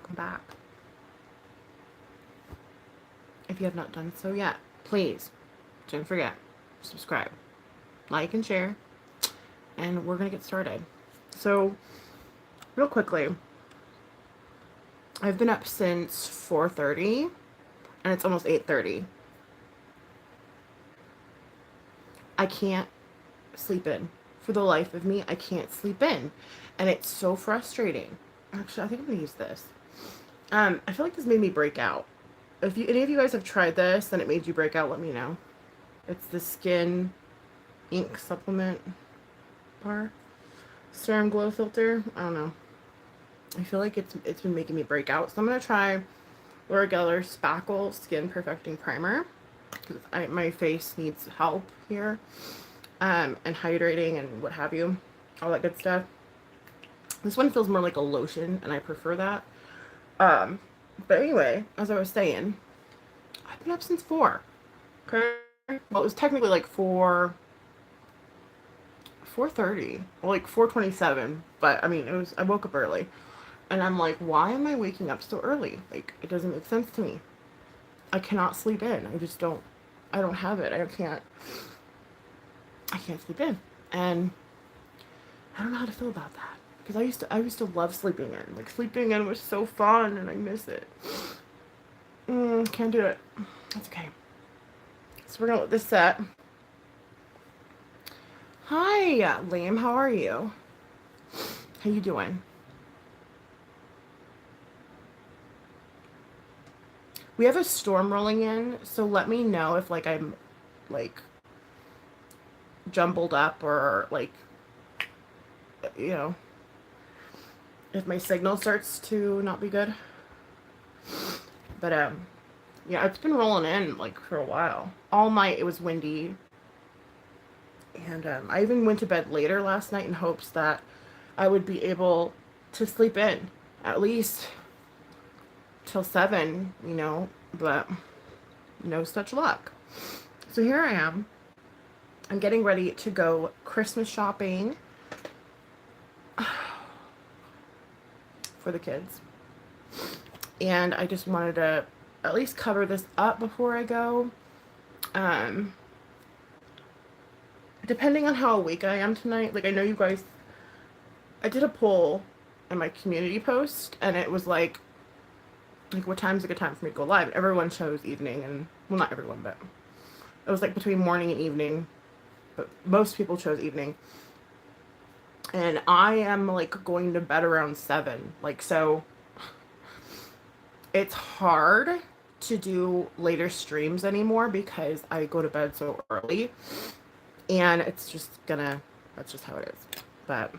welcome back. If you have not done so yet, please don't forget, subscribe, like, and share, and we're gonna get started. So, real quickly, I've been up since 4:30, and it's almost 8:30. I can't sleep in. For the life of me, I can't sleep in, and it's so frustrating. Actually, I think I'm gonna use this. I feel like this made me break out. If any of you guys have tried this and it made you break out, let me know. It's the Skin Ink Supplement Bar Serum Glow Filter. I don't know. I feel like it's been making me break out. So I'm gonna try Laura Geller Spackle Skin Perfecting Primer, because my face needs help here, and hydrating and what have you, all that good stuff. This one feels more like a lotion, and I prefer that. But anyway, as I was saying, I've been up since 4. Okay. Well, it was technically like 4:30, well, like 4:27. But I mean, I woke up early, and I'm like, why am I waking up so early? Like, it doesn't make sense to me. I cannot sleep in. I just don't. I don't have it. I can't sleep in, and I don't know how to feel about that. Because I used to love sleeping in. Like, sleeping in was so fun, and I miss it. Can't do it. That's okay. So we're gonna let this set. Hi, Liam. How are you? How you doing? We have a storm rolling in, so let me know if like I'm like jumbled up, or like, you know, if my signal starts to not be good. But yeah, it's been rolling in like for a while. All night it was windy, and I even went to bed later last night in hopes that I would be able to sleep in at least till 7, but no such luck. So here I am. I'm getting ready to go Christmas shopping for the kids. And I just wanted to at least cover this up before I go. Depending on how awake I am tonight, like, I know you guys, I did a poll in my community post, and it was like what time's a good time for me to go live? And everyone chose evening, and, well, not everyone, but it was like between morning and evening, but most people chose evening. And I am like going to bed around 7, like, so it's hard to do later streams anymore because I go to bed so early, and it's just that's just how it is. But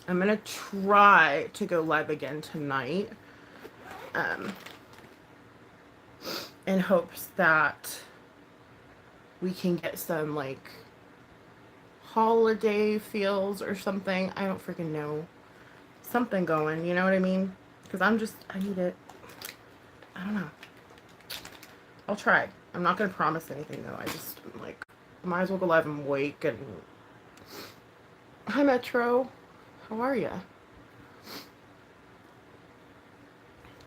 I'm gonna try to go live again tonight, in hopes that we can get some like holiday feels or something. I don't freaking know. Something going, you know what I mean? Because I need it. I don't know. I'll try. I'm not going to promise anything, though. I just, like, might as well go live and wake. And hi, Metro. How are you?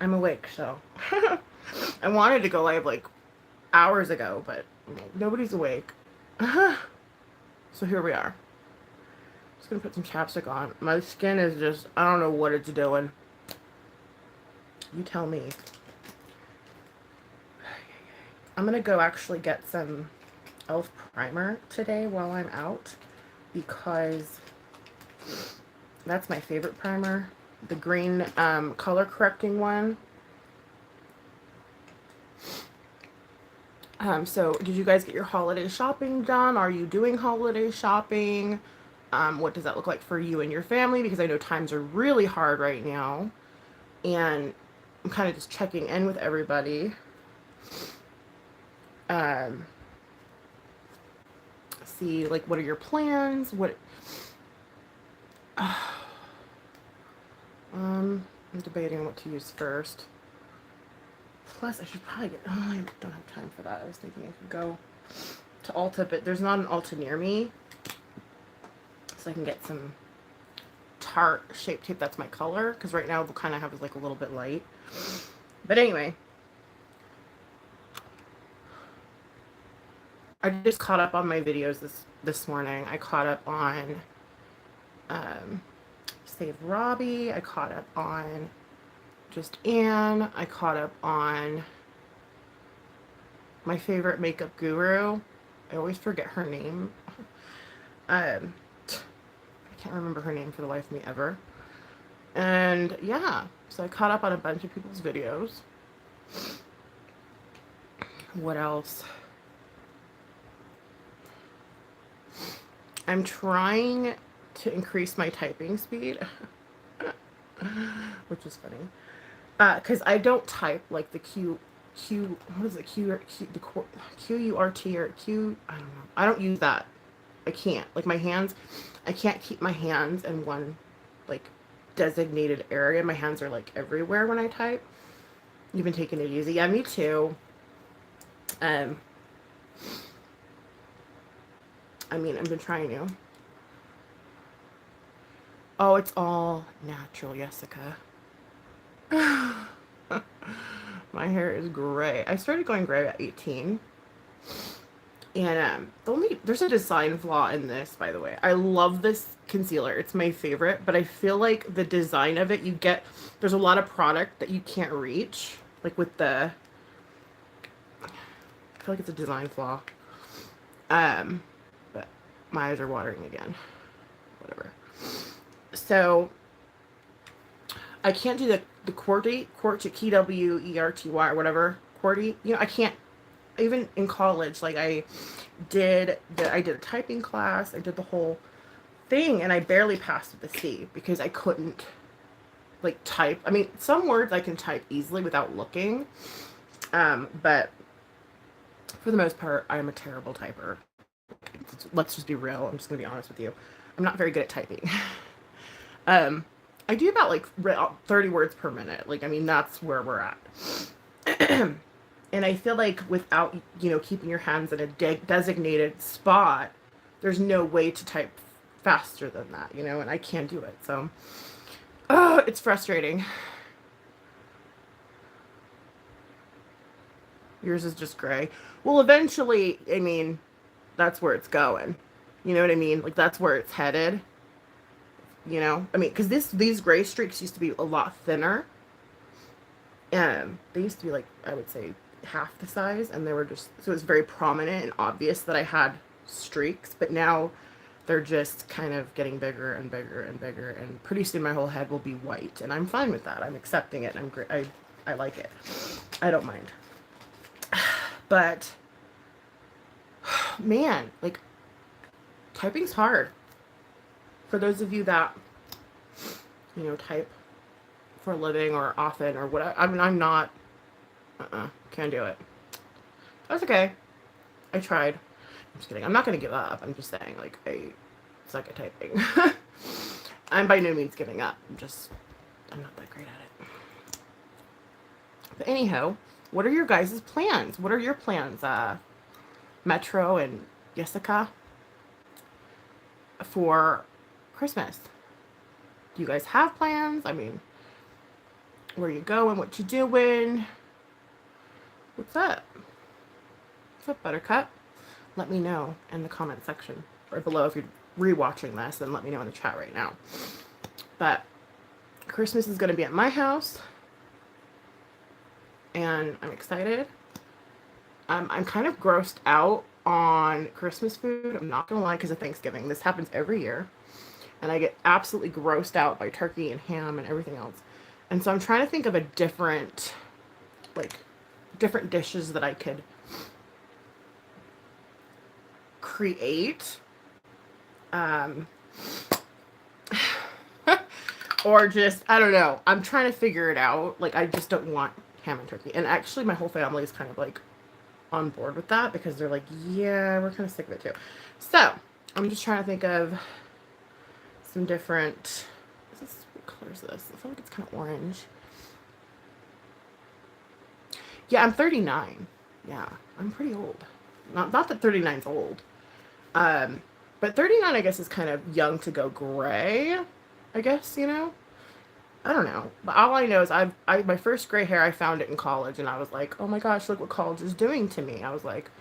I'm awake, so. I wanted to go live, like, hours ago, but nobody's awake. So here we are. Just going to put some chapstick on. My skin is just, I don't know what it's doing. You tell me. I'm going to go actually get some e.l.f. primer today while I'm out, because that's my favorite primer. The green color correcting one. So did you guys get your holiday shopping done? Are you doing holiday shopping? What does that look like for you and your family? Because I know times are really hard right now, and I'm kind of just checking in with everybody. See, like, what are your plans? I'm debating what to use first. Plus, I should probably get, oh, I don't have time for that. I was thinking I could go to Ulta, but there's not an Ulta near me. So I can get some heart-shaped tape that's my color, because right now the kind I have is like a little bit light. But anyway, I just caught up on my videos this morning. I caught up on Save Robbie. I caught up on Just Anne. I caught up on my favorite makeup guru. I always forget her name. I can't remember her name for the life of me ever. And yeah, so I caught up on a bunch of people's videos. What else? I'm trying to increase my typing speed, which is funny. Because I don't type like the what is it, the QURT or Q, I don't know. I don't use that. I can't. Like my hands, I can't keep my hands in one like designated area. My hands are like everywhere when I type. You've been taking it easy. Yeah, me too. I mean, I've been trying to. Oh, it's all natural, Jessica. My hair is gray. I started going gray at 18. And there's a design flaw in this, by the way. I love this concealer. It's my favorite, but I feel like the design of it, there's a lot of product that you can't reach. Like with I feel like it's a design flaw. But my eyes are watering again. Whatever. So I can't do the QWERTY, KWERTY, or whatever, QWERTY. You know, I can't. Even in college, like I did a typing class. I did the whole thing, and I barely passed with the C because I couldn't like type. I mean, some words I can type easily without looking, but for the most part, I am a terrible typer. Let's just be real. I'm just gonna be honest with you. I'm not very good at typing. I do about like 30 words per minute. Like, I mean, that's where we're at. And I feel like without, keeping your hands in a designated spot, there's no way to type faster than that, and I can't do it. So, it's frustrating. Yours is just gray. Well, eventually, I mean, that's where it's going. You know what I mean? Like, that's where it's headed. I mean, because these gray streaks used to be a lot thinner. They used to be like, I would say, half the size, and they were just, so it was very prominent and obvious that I had streaks, but now they're just kind of getting bigger and bigger and bigger, and pretty soon my whole head will be white, and I'm fine with that. I'm accepting it, and I'm great. I like it. I don't mind. But man, like, typing's hard. For those of you that, type for a living or often or whatever, I mean, I'm not, can't do it. That's okay. I tried. I'm just kidding. I'm not going to give up. I'm just saying, like, I suck at typing. I'm by no means giving up. I'm not that great at it. But anyhow, what are your guys' plans? What are your plans, Metro and Jessica, for Christmas? Do you guys have plans? I mean, where you going? What you doing? What's up? What's up, Buttercup? Let me know in the comment section or below if you're rewatching this, and let me know in the chat right now. But Christmas is going to be at my house, and I'm excited. I'm kind of grossed out on Christmas food. I'm not going to lie, because of Thanksgiving. This happens every year, and I get absolutely grossed out by turkey and ham and everything else. And so I'm trying to think of a different dishes that I could create. Or just, I don't know. I'm trying to figure it out. Like, I just don't want ham and turkey. And actually, my whole family is kind of like on board with that, because they're like, yeah, we're kind of sick of it too. So, I'm just trying to think of some different, what color is this? I feel like it's kind of orange. Yeah, I'm 39. Yeah, I'm pretty old. Not that 39's old. But 39, I guess, is kind of young to go gray. I guess, you know? I don't know. But all I know is my first gray hair, I found it in college, and I was like, oh my gosh, look what college is doing to me. I was like,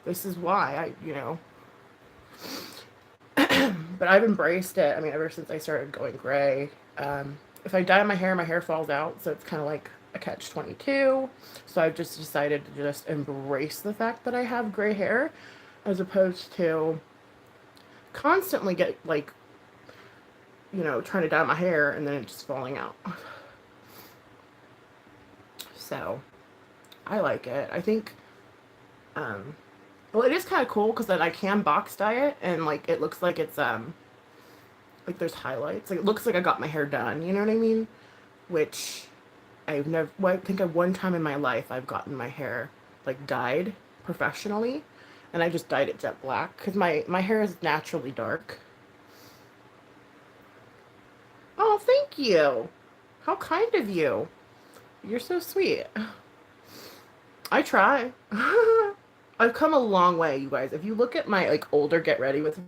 this is why but I've embraced it. I mean, ever since I started going gray. If I dye my hair falls out, so it's kind of like a catch 22. So I've just decided to just embrace the fact that I have gray hair, as opposed to constantly get like, trying to dye my hair and then it's just falling out. So I like it. I think, well, it is kind of cool because then I can box dye it and like it looks like it's like there's highlights. Like it looks like I got my hair done. You know what I mean? Which I've never. Well, I think at one time in my life I've gotten my hair like dyed professionally, and I just dyed it jet black because my hair is naturally dark. Oh, thank you. How kind of you. You're so sweet. I try. I've come a long way, you guys. If you look at my like older get ready with,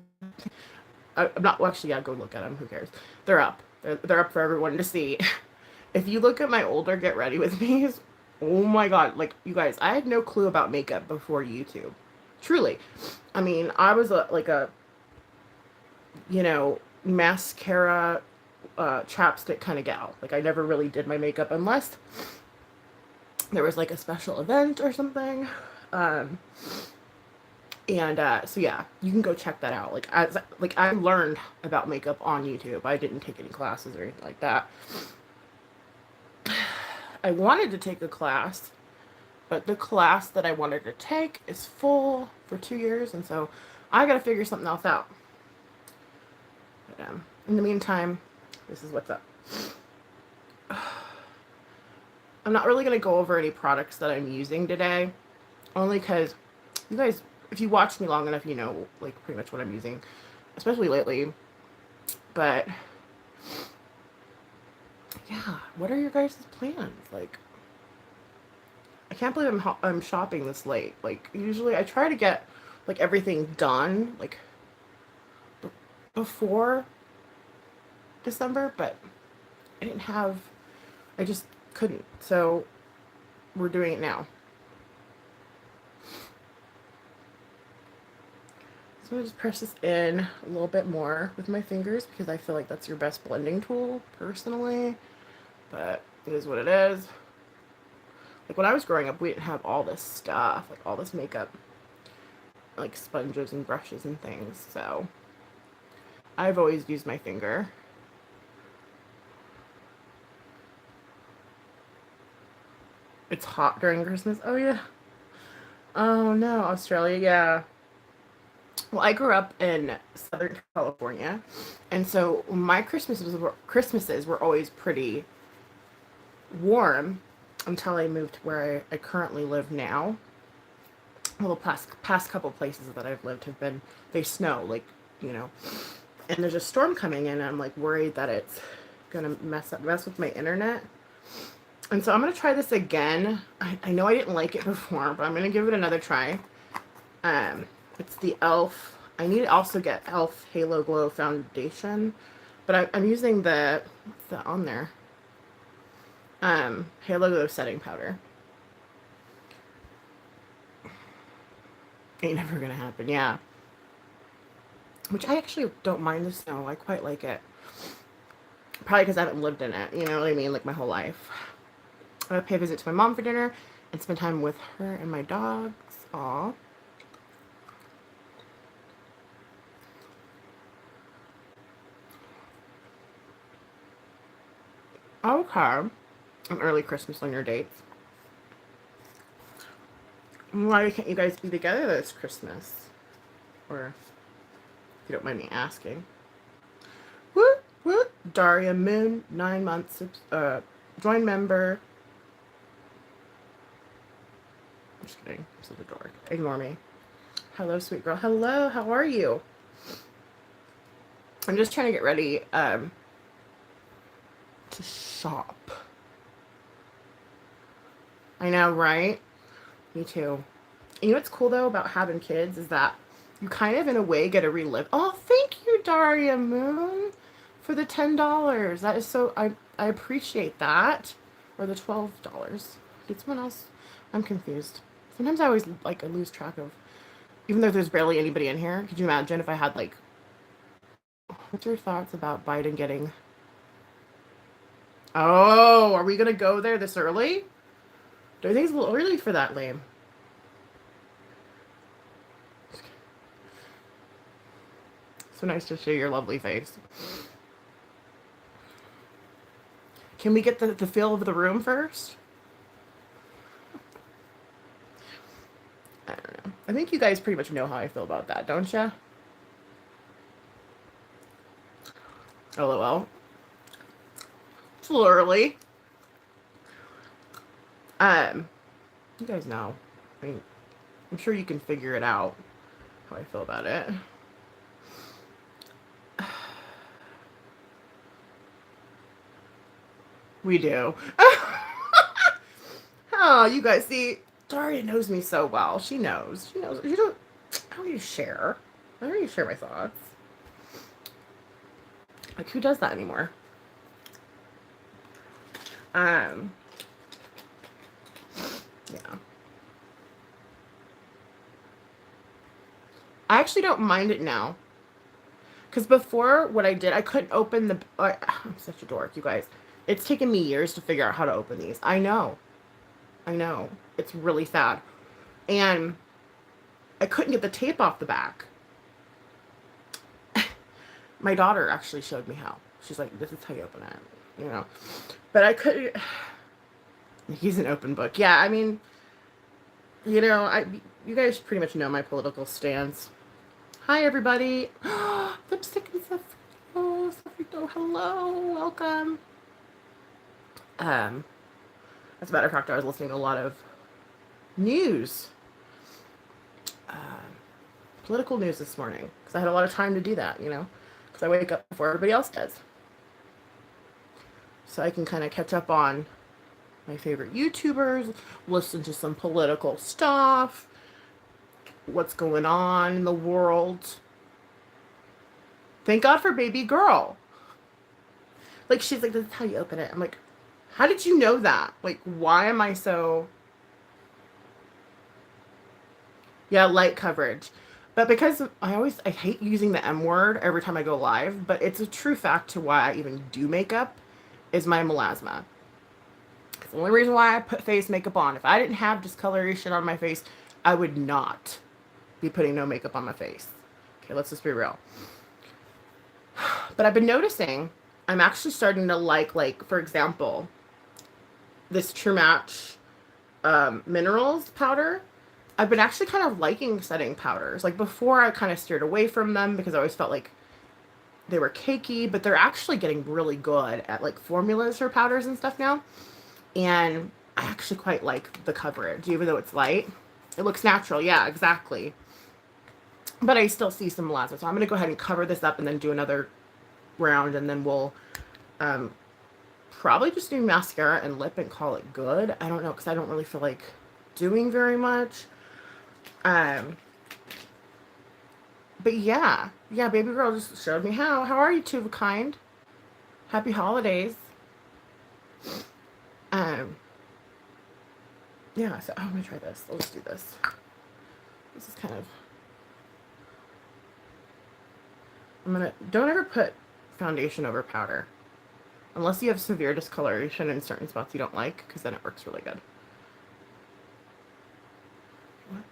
I'm not, well, actually, yeah, go look at them. Who cares? They're up. They're up for everyone to see. If you look at my older get ready with me, oh my god, like you guys, I had no clue about makeup before YouTube. Truly. I mean, I was like a mascara, chapstick kind of gal. Like I never really did my makeup unless there was like a special event or something. Um, so yeah, you can go check that out. I learned about makeup on YouTube. I didn't take any classes or anything like that. I wanted to take a class, but the class that I wanted to take is full for 2 years, and so I gotta figure something else out. But, in the meantime, this is what's up. I'm not really gonna go over any products that I'm using today, only because you guys, if you watch me long enough, you know like pretty much what I'm using, especially lately. But yeah, what are your guys' plans? Like, I can't believe I'm shopping this late. Like, usually I try to get like everything done like before December, but I just couldn't. So we're doing it now. So I'm gonna just press this in a little bit more with my fingers because I feel like that's your best blending tool personally, but it is what it is. Like when I was growing up, we didn't have all this stuff, like all this makeup, like sponges and brushes and things. So I've always used my finger. It's hot during Christmas. Oh yeah. Oh no, Australia, yeah. Well, I grew up in Southern California, and so my Christmases were always pretty warm until I moved to where I currently live now. Well, the past couple places that I've lived have been, they snow, like, you know, and there's a storm coming in, and I'm like worried that it's gonna mess with my internet. And so I'm gonna try this again. I know I didn't like it before, but I'm gonna give it another try. It's the e.l.f. I need to also get e.l.f. Halo Glow Foundation, but I'm using what's that on there? Halo Glow Setting Powder. Ain't never gonna happen, yeah. Which I actually don't mind the snow. I quite like it. Probably because I haven't lived in it, you know what I mean? Like my whole life. I'm gonna pay a visit to my mom for dinner and spend time with her and my dogs. Aw. Okay. An early Christmas on your dates. Why can't you guys be together this Christmas? Or, if you don't mind me asking. Whoop, whoop. Daria Moon, 9 months, join member. I'm just kidding. I'm so the door. Ignore me. Hello, sweet girl. Hello, how are you? I'm just trying to get ready to shop. I know, right? Me too. You know what's cool though about having kids is that you kind of in a way get to relive. Oh, thank you, Daria Moon. for the $10. That is so, I appreciate that. Or the $12. Did someone else? I'm confused. Sometimes I always, like, I lose track of, even though there's barely anybody in here. Could you imagine if I had, like, what's your thoughts about Biden getting... Oh, are we going to go there this early? Do I think it's a little early for that, lame? So nice to see your lovely face. Can we get the feel of the room first? I don't know. I think you guys pretty much know how I feel about that, don't you? LOL. It's a little early. You guys know. I mean, I'm sure you can figure it out how I feel about it. We do. Oh, you guys see, Daria knows me so well. She knows. She knows. You don't. I don't need to share. I don't need to share my thoughts. Like, who does that anymore? Yeah. I actually don't mind it now. Because before, what I did, I couldn't open the... I'm such a dork, you guys. It's taken me years to figure out how to open these. I know. I know. It's really sad. And I couldn't get the tape off the back. My daughter actually showed me how. She's like, this is how you open it. You know. But I couldn't... He's an open book. Yeah, I mean... You know, you guys pretty much know my political stance. Hi, everybody. Lipstick and Safrito. Safrito, hello. Welcome. As a matter of fact, I was listening to a lot of news. Political news this morning. Because I had a lot of time to do that, you know. Because I wake up before everybody else does. So I can kind of catch up on my favorite YouTubers, listen to some political stuff, what's going on in the world. Thank God for baby girl. Like, she's like, this is how you open it. I'm like, how did you know that? Like, why am I so... Yeah, light coverage. But because I hate using the M word every time I go live, but it's a true fact to why I even do makeup is my melasma. It's the only reason why I put face makeup on. If I didn't have discoloration on my face, I would not be putting no makeup on my face. Okay, let's just be real. But I've been noticing I'm actually starting to like, for example, this True Match minerals powder. I've been actually kind of liking setting powders. Like, before, I kind of steered away from them because I always felt like they were cakey, but they're actually getting really good at, like, formulas for powders and stuff now. And I actually quite like the coverage, even though it's light. It looks natural. Yeah, exactly. But I still see some melasma. So I'm going to go ahead and cover this up and then do another round. And then we'll probably just do mascara and lip and call it good. I don't know, because I don't really feel like doing very much. But yeah, baby girl just showed me how. How are you, two of a kind? Happy holidays. Yeah, so I'm gonna try this. Let's do this. This is kind of... Don't ever put foundation over powder. Unless you have severe discoloration in certain spots you don't like, because then it works really good. What?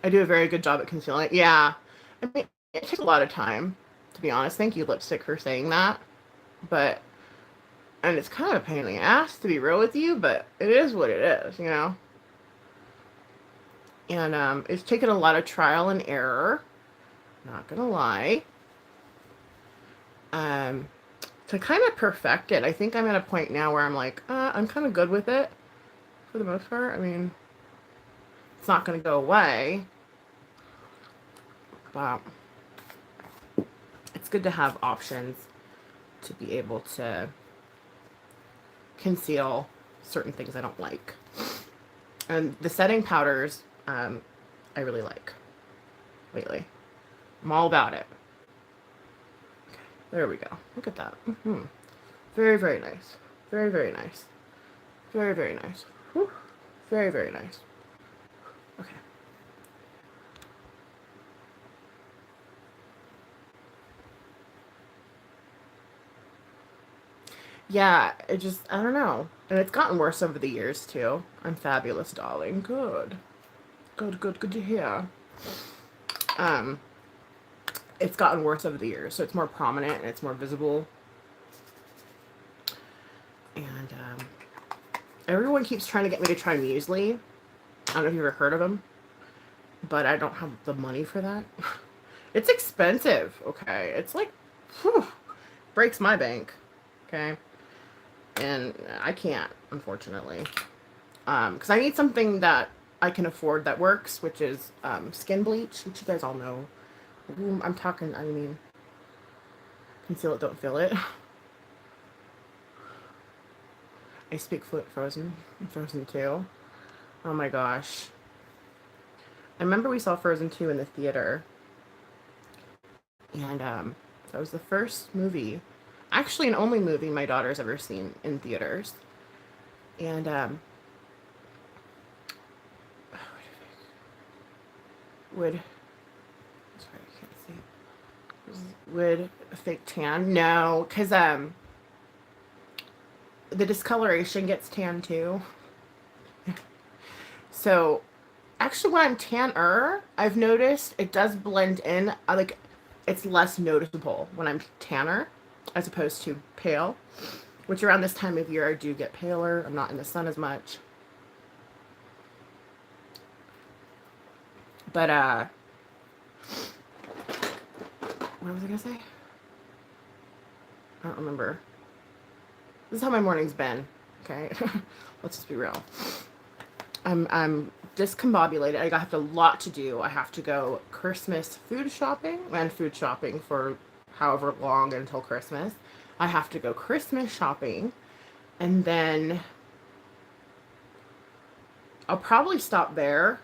I do a very good job at concealing. Yeah. I mean, it takes a lot of time, to be honest. Thank you, Lipstick, for saying that. But... And it's kind of a pain in the ass, to be real with you, but it is what it is, you know? And it's taken a lot of trial and error, not gonna lie, to kind of perfect it. I think I'm at a point now where I'm like, I'm kind of good with it, for the most part. I mean, it's not gonna go away, but it's good to have options to be able to conceal certain things I don't like. And the setting powders, I really like lately. I'm all about it. Okay, there we go. Look at that. Very, very nice. Very, very nice. Very, very nice. Whew. Very, very nice. Okay. Yeah, it just, I don't know. And it's gotten worse over the years, too. I'm fabulous, darling. Good. Good, good, good to hear. Um, it's gotten worse over the years, so it's more prominent and it's more visible. And everyone keeps trying to get me to try muesli. I don't know if you've ever heard of them, but I don't have the money for that. It's expensive, okay? It's like, whew, breaks my bank, okay? And I can't, unfortunately. Because I need something that I can afford that works, which is skin bleach, which you guys all know. I'm talking, I mean, conceal it, don't feel it. I speak Frozen, Frozen 2. Oh my gosh. I remember we saw Frozen 2 in the theater. And that was the first movie, actually an only movie my daughter's ever seen in theaters. And would, sorry, I can't see. Would a fake tan? No, because the discoloration gets tan too. So actually when I'm tanner, I've noticed it does blend in. Like, it's less noticeable when I'm tanner as opposed to pale, which around this time of year I do get paler. I'm not in the sun as much. But what was I gonna say? I don't remember. This is how my morning's been. Okay, let's just be real. I'm discombobulated. I have a lot to do. I have to go Christmas food shopping and food shopping for however long until Christmas. I have to go Christmas shopping, and then I'll probably stop there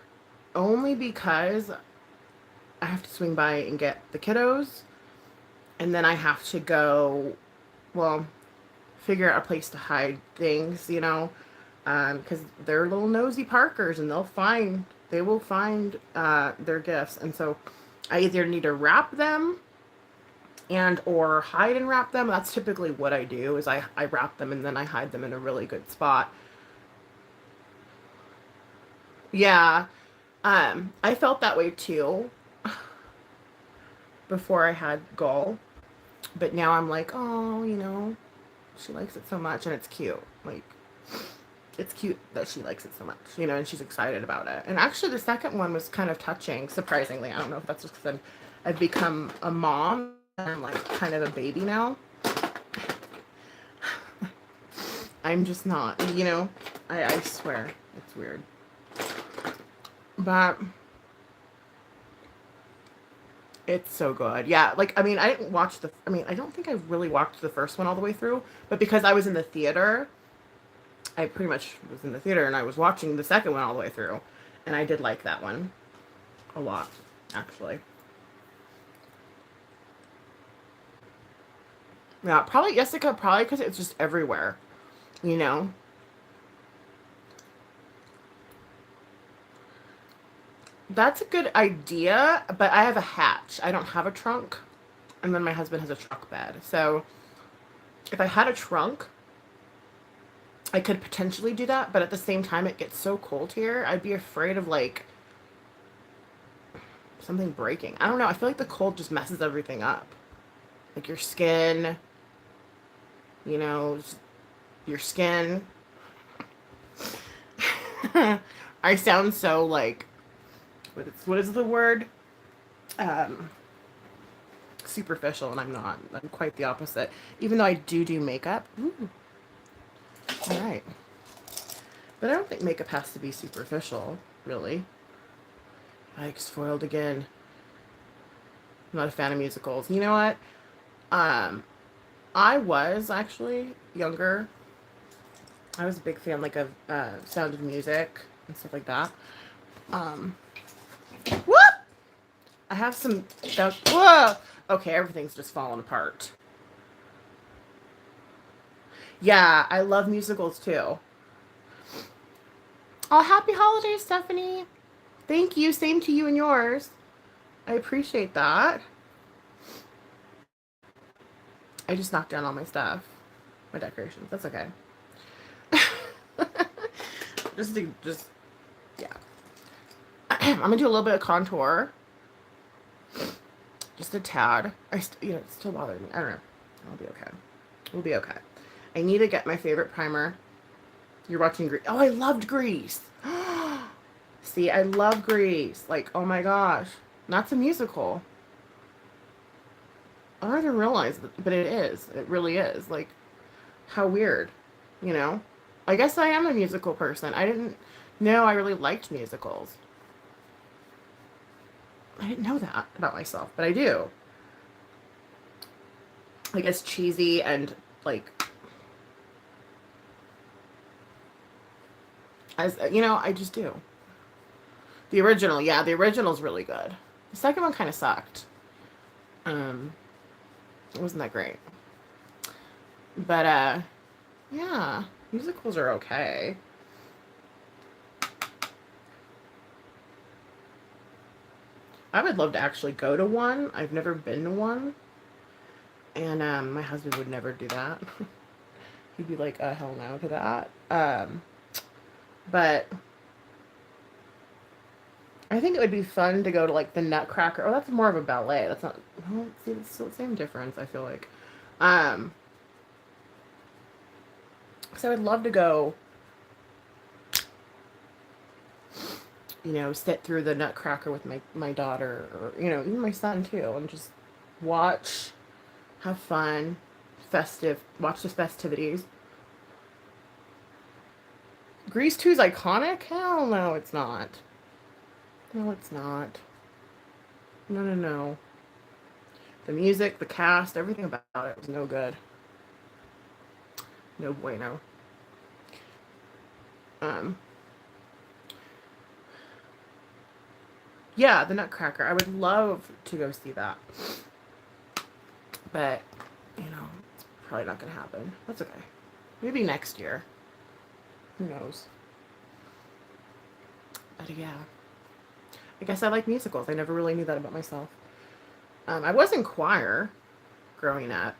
only because I have to swing by and get the kiddos, and then I have to go, well, figure out a place to hide things, you know, because they're little nosy Parkers, and they will find their gifts, and so I either need to wrap them and or hide and wrap them. That's typically what I do, is I wrap them and then I hide them in a really good spot. Yeah, I felt that way too before I had Gull, but now I'm like, oh, you know, she likes it so much, and it's cute. Like, it's cute that she likes it so much, you know, and she's excited about it. And actually, the second one was kind of touching, surprisingly. I don't know if that's just because I've become a mom and I'm like kind of a baby now. I'm just not, you know, I swear, it's weird. But it's so good. Yeah, like, I mean, I didn't watch I don't think I really watched the first one all the way through, but because I was in the theater, I pretty much was in the theater and I was watching the second one all the way through. And I did like that one a lot, actually. Yeah, probably Jessica, probably because it's just everywhere, you know? That's a good idea, but I have a hatch. I don't have a trunk. And then my husband has a truck bed. So if I had a trunk, I could potentially do that, but at the same time, it gets so cold here. I'd be afraid of, like, something breaking. I don't know. I feel like the cold just messes everything up. Like your skin, you know, your skin. I sound so, like, what is the word? Superficial, and I'm not. I'm quite the opposite. Even though I do makeup. Ooh. All right. But I don't think makeup has to be superficial, really. Yikes, foiled again. I'm not a fan of musicals. You know what? I was actually younger. I was a big fan, like, of Sound of Music and stuff like that. Whoop! I have some stuff. Whoa! Okay, everything's just falling apart. Yeah, I love musicals too. Oh, happy holidays, Stephanie. Thank you. Same to you and yours. I appreciate that. I just knocked down all my stuff. My decorations. That's okay. just, yeah. I'm gonna do a little bit of contour. Just a tad. It's still bothering me. I don't know. I'll be okay. We'll be okay. I need to get my favorite primer. You're watching Grease. Oh, I loved Grease. See, I love Grease. Like, oh my gosh. That's a musical. I don't even realize that, but it is. It really is. Like, how weird, you know? I guess I am a musical person. I didn't know I really liked musicals. I didn't know that about myself, but I do. I guess cheesy and, like, as you know, I just do. The original, yeah, the original's really good. The second one kind of sucked. It wasn't that great. But yeah, musicals are okay. I would love to actually go to one. I've never been to one. And my husband would never do that. He'd be like, hell no to that. But I think it would be fun to go to like the Nutcracker. Oh, that's more of a ballet. That's not. Well, see, it's still the same difference. I feel like. So I would love to go. You know, sit through the Nutcracker with my daughter, or even my son too, and just watch, have fun, watch the festivities. Grease 2 is iconic? Hell no, it's not. No, it's not. No, no, no. The music, the cast, everything about it was no good. No bueno. Yeah, the Nutcracker. I would love to go see that. But, it's probably not going to happen. That's okay. Maybe next year. Who knows? But yeah. I guess I like musicals. I never really knew that about myself. I was in choir growing up.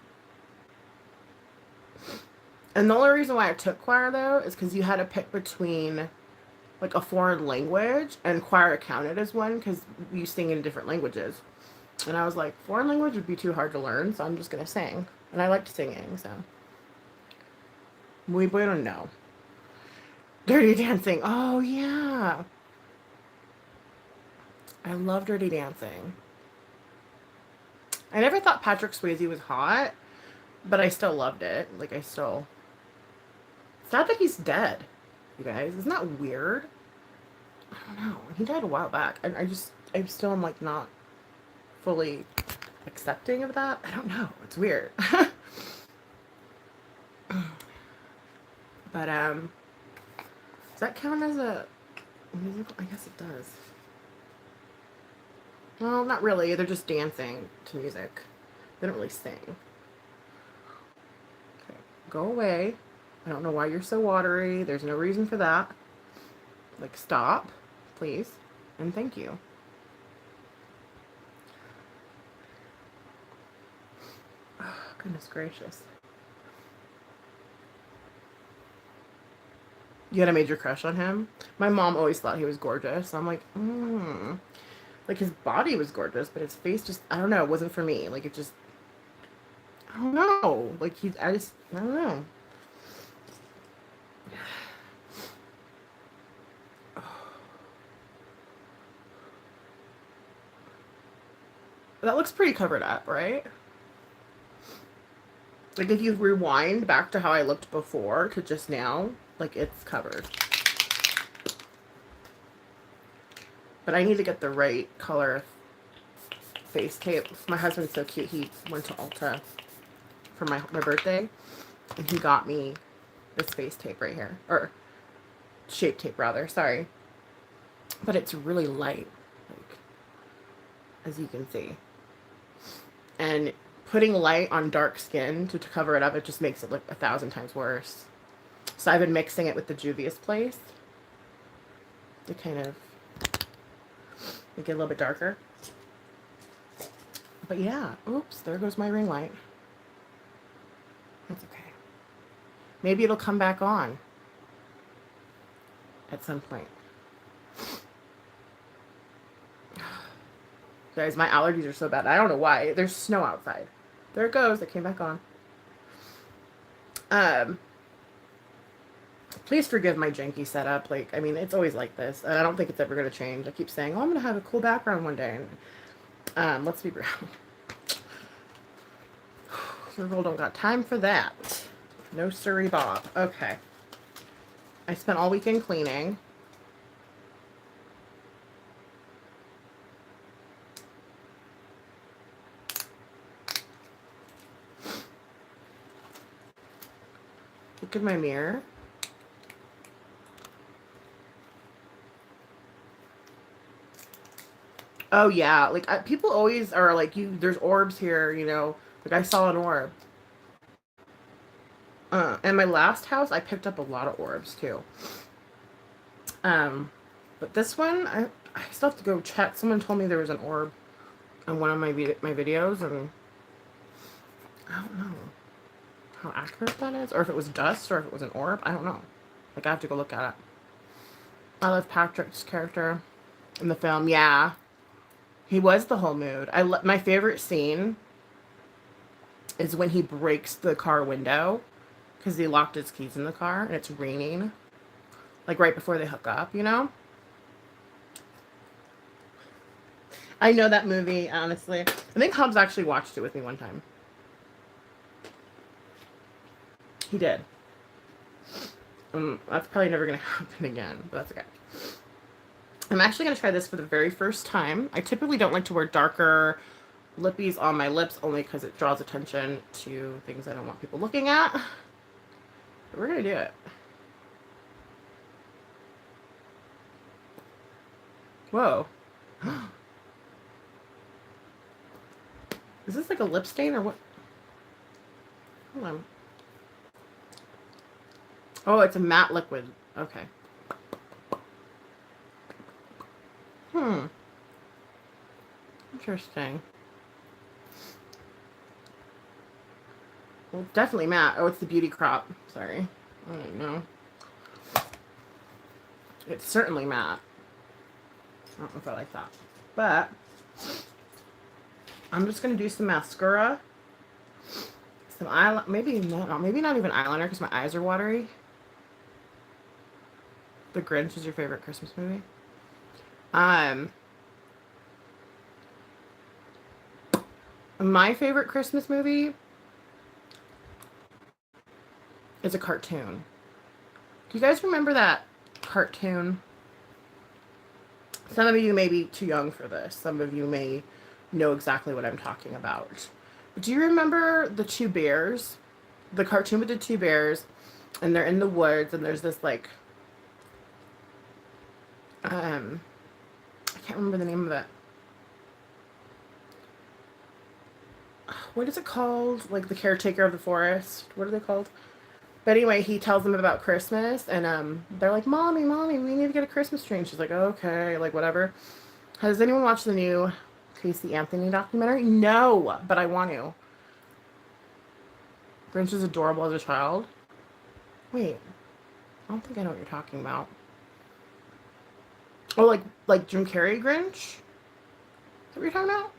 And the only reason why I took choir, though, is because you had to pick between, like, a foreign language, and choir counted as one because you sing in different languages. And I was like, foreign language would be too hard to learn, so I'm just going to sing. And I liked singing, so. Muy bueno, no. Dirty Dancing. Oh, yeah. I love Dirty Dancing. I never thought Patrick Swayze was hot, but I still loved it. Like, It's sad that he's dead, you guys. Isn't that weird? I don't know. He died a while back. And I still am, like, not fully accepting of that. I don't know. It's weird. But, does that count as a musical? I guess it does. Well, not really. They're just dancing to music. They don't really sing. Okay, go away. I don't know why you're so watery. There's no reason for that. Like, stop, please, and thank you. Oh, goodness gracious. You had a major crush on him? My mom always thought he was gorgeous. I'm like, Like, his body was gorgeous, but his face just, I don't know, it wasn't for me. Like, it just, I don't know. Like, I don't know. That looks pretty covered up, right? Like, if you rewind back to how I looked before to just now, like, it's covered. But I need to get the right color face tape. My husband's so cute. He went to Ulta for my birthday, and he got me this face tape right here. Or shape tape, rather. Sorry. But it's really light. Like, as you can see. And putting light on dark skin to cover it up, it just makes it look 1,000 times worse. So I've been mixing it with the Juvia's Place to kind of make it a little bit darker. But yeah, oops, there goes my ring light. That's okay. Maybe it'll come back on at some point. Guys, my allergies are so bad. I don't know why. There's snow outside. There it goes. It came back on. Please forgive my janky setup. Like, I mean, it's always like this. And I don't think it's ever going to change. I keep saying, oh, I'm going to have a cool background one day. And, let's be real. Your girl don't got time for that. No siree Bob. Okay. I spent all weekend cleaning. Look at my mirror. Oh yeah, like people always are like, there's orbs here, you know. Like I saw an orb. And my last house, I picked up a lot of orbs too. But this one, I still have to go check. Someone told me there was an orb in one of my videos, and I don't know how accurate that is, or if it was dust, or if it was an orb. I don't know. Like I have to go look at it. I love Patrick's character in the film. Yeah, he was the whole mood. My favorite scene is when he breaks the car window because he locked his keys in the car and it's raining, like right before they hook up, you know? I know that movie, honestly. I think Hobbs actually watched it with me one time. He did. That's probably never going to happen again, but that's okay. I'm actually going to try this for the very first time. I typically don't like to wear darker lippies on my lips only because it draws attention to things I don't want people looking at. But we're going to do it. Whoa. Is this like a lip stain or what? Hold on. Oh, it's a matte liquid. Okay. Interesting. Well, definitely matte. Oh, it's the Beauty Crop. Sorry. I don't know. It's certainly matte. I don't know if I like that. But I'm just going to do some mascara. Some eyeliner. Maybe not even eyeliner because my eyes are watery. The Grinch is your favorite Christmas movie? My favorite Christmas movie is a cartoon. Do you guys remember that cartoon? Some of you may be too young for this. Some of you may know exactly what I'm talking about. But do you remember the two bears? The cartoon with the two bears, and they're in the woods, and there's this like, I can't remember the name of it. What is it called? Like the caretaker of the forest. What are they called? But anyway, he tells them about Christmas, and they're like, Mommy, we need to get a Christmas tree. And she's like, okay, like whatever. Has anyone watched the new Casey Anthony documentary? No, but I want to. Grinch is adorable as a child. Wait, I don't think I know what you're talking about. Oh, like Jim Carrey Grinch? Is that what you're talking about?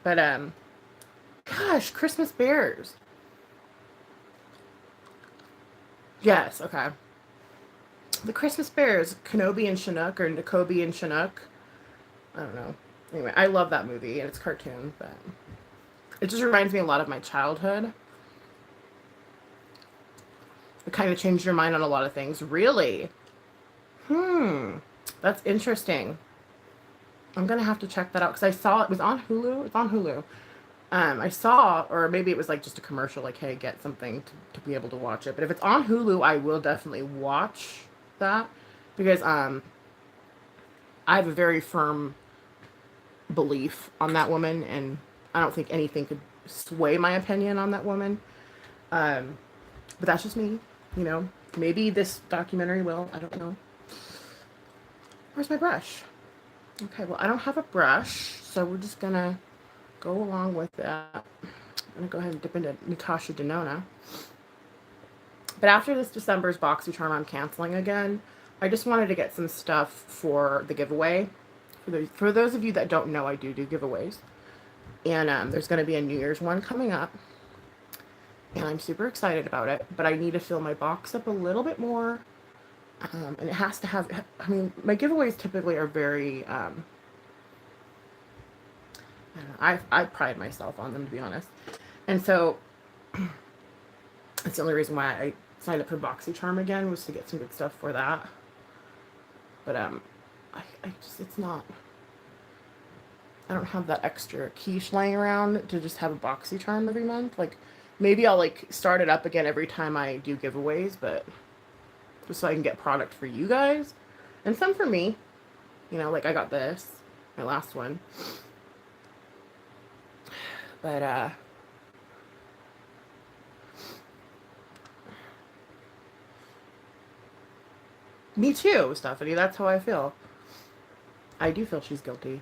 But gosh, Christmas bears. Yes, okay. The Christmas bears, Kenobi and Chinook, or Nakobi and Chinook. I don't know. Anyway, I love that movie, and it's cartoon, but it just reminds me a lot of my childhood. It kind of changed your mind on a lot of things. Really? That's interesting. I'm going to have to check that out, because I saw it was on Hulu. It's on Hulu. I saw, or maybe it was like just a commercial, like, hey, get something to be able to watch it. But if it's on Hulu, I will definitely watch that, because I have a very firm belief on that woman, and I don't think anything could sway my opinion on that woman. Um, but that's just me, you know. Maybe this documentary will. I don't know. Where's my brush? Okay, well, I don't have a brush, so we're just gonna go along with that. I'm gonna go ahead and dip into Natasha Denona. But after this December's BoxyCharm, I'm canceling again. I just wanted to get some stuff for the giveaway. For those of you that don't know, I do giveaways. And there's going to be a New Year's one coming up. And I'm super excited about it. But I need to fill my box up a little bit more. And it has to have, I mean, my giveaways typically are very, I pride myself on them, to be honest. And so, that's the only reason why I signed up for BoxyCharm again, was to get some good stuff for that. But, I just, it's not, I don't have that extra quiche laying around to just have a BoxyCharm every month. Like, maybe I'll, like, start it up again every time I do giveaways, but just so I can get product for you guys. And some for me. You know, like I got this, my last one. But, me too, Stephanie. That's how I feel. I do feel she's guilty.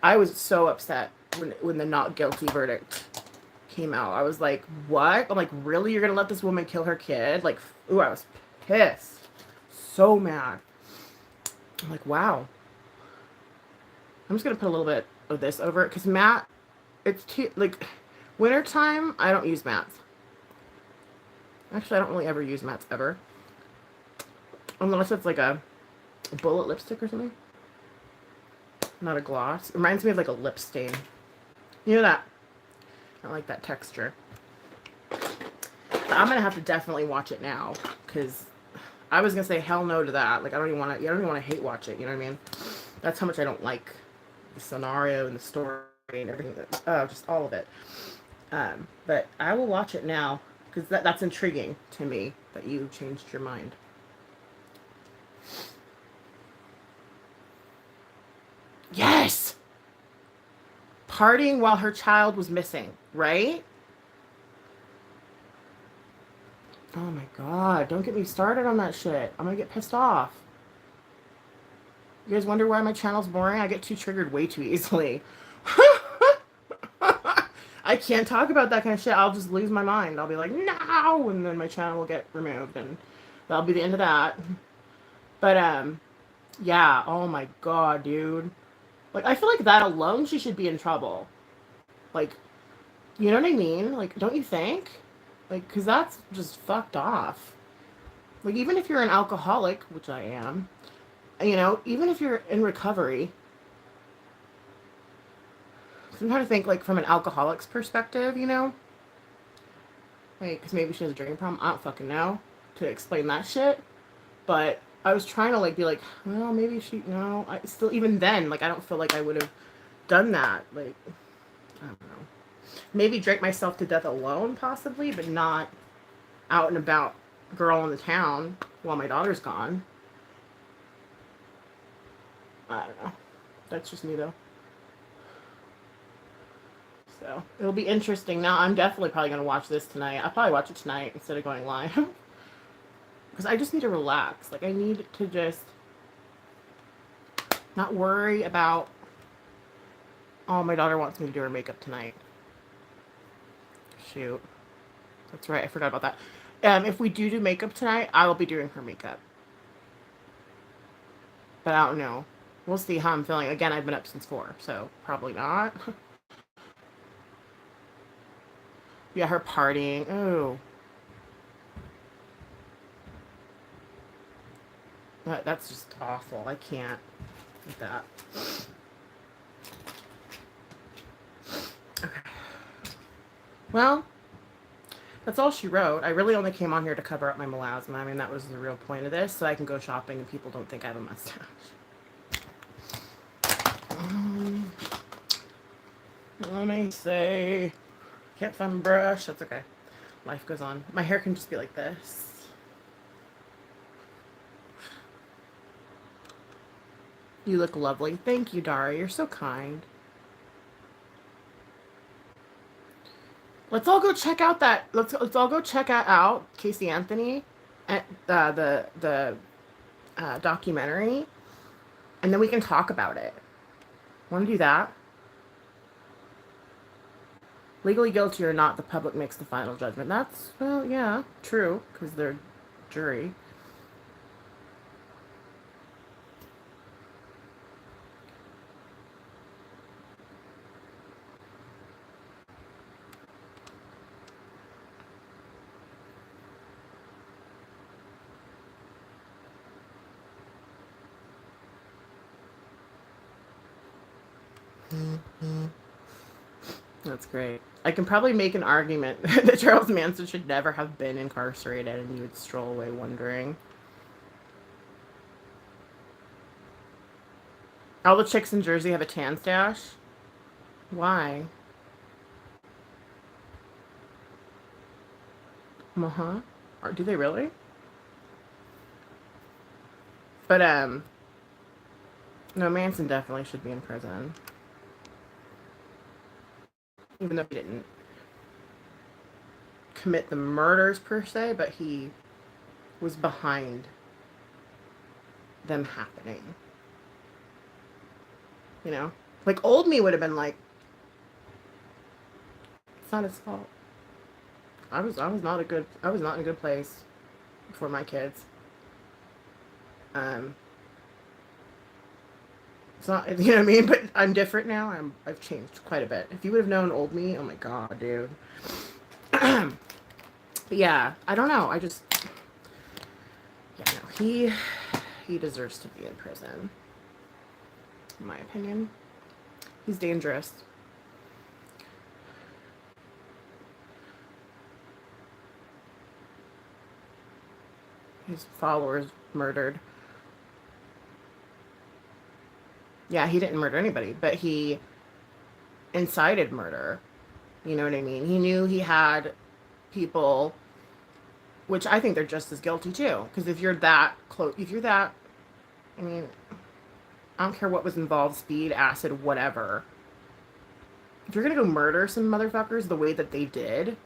I was so upset when the not guilty verdict came out. I was like, what? I'm like, really? You're going to let this woman kill her kid? Like, ooh, I was pissed. So mad. I'm like, wow. I'm just going to put a little bit of this over it because matte, it's too, like, wintertime, I don't use mattes. Actually, I don't really ever use mattes ever. Unless it's like a bullet lipstick or something. Not a gloss. It reminds me of like a lip stain. You know that? I don't like that texture. But I'm gonna have to definitely watch it now because I was gonna say hell no to that. Like I don't even want to hate watch it. You know what I mean? That's how much I don't like the scenario and the story and everything. Just all of it. But I will watch it now because that's intriguing to me that you changed your mind. Yes! Partying while her child was missing, right? Oh my god, don't get me started on that shit. I'm gonna get pissed off. You guys wonder why my channel's boring? I get too triggered way too easily. I can't talk about that kind of shit. I'll just lose my mind. I'll be like, no! And then my channel will get removed, and that'll be the end of that. But, yeah, oh my god, dude. Like, I feel like that alone, she should be in trouble. Like, you know what I mean? Like, don't you think? Like, because that's just fucked off. Like, even if you're an alcoholic, which I am, you know, even if you're in recovery, I'm trying to think, like, from an alcoholic's perspective, you know? Like, because maybe she has a drinking problem. I don't fucking know to explain that shit. But I was trying to, like, be like, well, maybe she, no. I still, even then, like, I don't feel like I would have done that. Like, I don't know. Maybe drink myself to death alone, possibly, but not out and about girl in the town while my daughter's gone. I don't know. That's just me, though. So, it'll be interesting. Now, I'm definitely probably going to watch this tonight. I'll probably watch it tonight instead of going live. Because I just need to relax. Like, I need to just not worry about, oh, my daughter wants me to do her makeup tonight. Shoot. That's right. I forgot about that. If we do makeup tonight, I will be doing her makeup. But I don't know. We'll see how I'm feeling. Again, I've been up since 4, so probably not. Yeah, her partying. Ooh. That's just awful. I can't with that. Okay. Well, that's all she wrote. I really only came on here to cover up my melasma. I mean, that was the real point of this, so I can go shopping and people don't think I have a mustache. Let me see. Can't find my brush. That's okay. Life goes on. My hair can just be like this. You look lovely. Thank you, Daria. You're so kind. Let's all go check out that. Let's all go check out Casey Anthony, at the documentary, and then we can talk about it. Want to do that? Legally guilty or not, the public makes the final judgment. That's, well, yeah, true, because they're jury. That's great. I can probably make an argument that Charles Manson should never have been incarcerated, and you would stroll away wondering. All the chicks in Jersey have a tan stash? Why? Uh-huh. Or do they really? But, no, Manson definitely should be in prison. Even though he didn't commit the murders per se, but he was behind them happening. You know? Like, old me would have been like, it's not his fault. I was not in a good place for my kids. Um it's not, you know what I mean? But I'm different now. I've changed quite a bit. If you would have known old me, oh my god, dude. But yeah, I don't know. I just, yeah, no, he deserves to be in prison. In my opinion. He's dangerous. His followers murdered. Yeah, he didn't murder anybody, but he incited murder. You know what I mean? He knew he had people, which I think they're just as guilty too. Because if you're that close, if you're that, I mean, I don't care what was involved, speed, acid, whatever. If you're gonna go murder some motherfuckers the way that they did,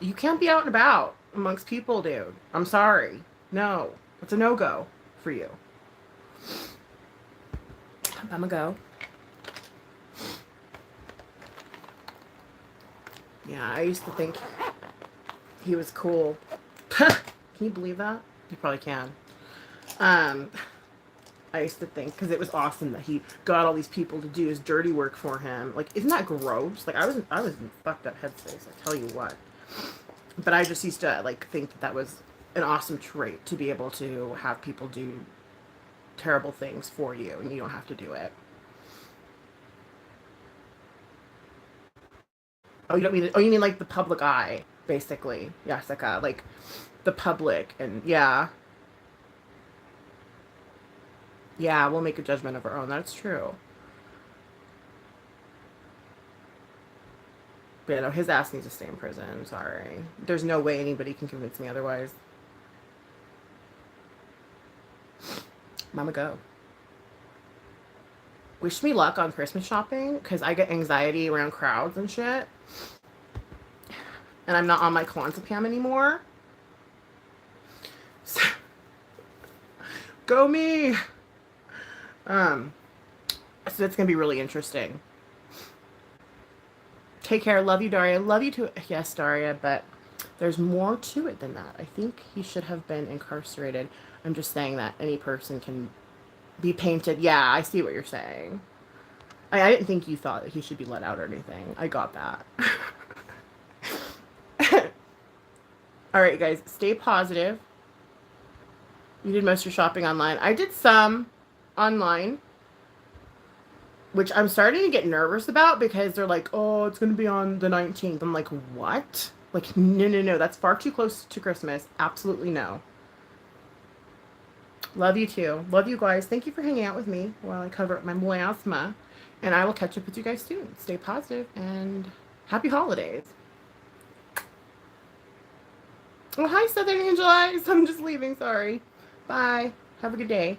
you can't be out and about amongst people, dude. I'm sorry. No, it's a no-go for you. I'm a go. Yeah, I used to think he was cool. Can you believe that? You probably can. I used to think, because it was awesome that he got all these people to do his dirty work for him. Like, isn't that gross? Like, I was in fucked up headspace, I tell you what. But I just used to, like, think that was an awesome trait, to be able to have people do terrible things for you, and you don't have to do it. Oh, you don't mean, oh, you mean like the public eye, basically. Jessica, like, the public, and yeah. Yeah, we'll make a judgment of our own. That's true. But you know, his ass needs to stay in prison. I'm sorry. There's no way anybody can convince me otherwise. Mama go. Wish me luck on Christmas shopping, because I get anxiety around crowds and shit. And I'm not on my clonazepam anymore. So, go me! So it's gonna be really interesting. Take care. Love you, Daria. Love you too. Yes, Daria, but there's more to it than that. I think he should have been incarcerated. I'm just saying that any person can be painted. Yeah, I see what you're saying. I didn't think you thought that he should be let out or anything. I got that. All right, guys, stay positive. You did most of your shopping online. I did some online, which I'm starting to get nervous about, because they're like, oh, it's going to be on the 19th. I'm like, what? Like, no, no, no. That's far too close to Christmas. Absolutely no. Love you too. Love you guys. Thank you for hanging out with me while I cover up my miasma. And I will catch up with you guys soon. Stay positive and happy holidays. Oh, hi, Southern Angel Eyes. I'm just leaving. Sorry. Bye. Have a good day.